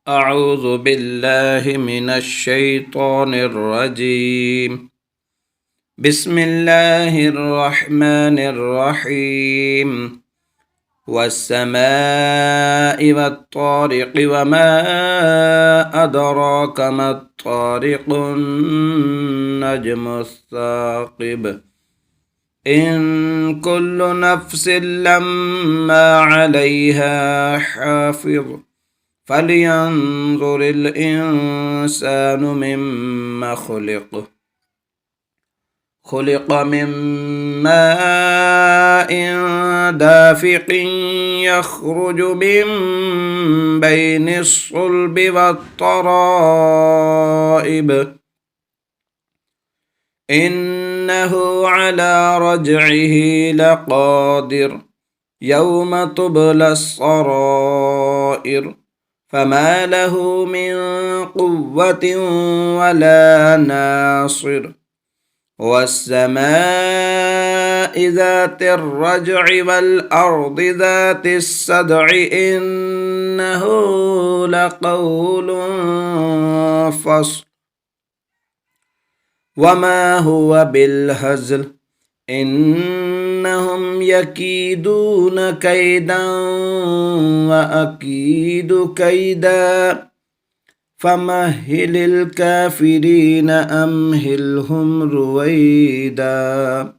أعوذ بالله من الشيطان الرجيم. بسم الله الرحمن الرحيم. والسماء والطارق وما أدراك ما الطارق النجم الثاقب إن كل نفس لما عليها حافظ فلينظر الإنسان مما خلق من ماء دافق يخرج من بين الصلب والترائب إنه على رجعه لقادر يوم تبلى السرائر فما له من قوة ولا ناصر والسماء ذات الرجع والأرض ذات الصدع إنه لقول فصل وما هو بالهزل إنهم يكيدون كيدا وأكيد كيدا فمهل الكافرين أمهلهم رويدا.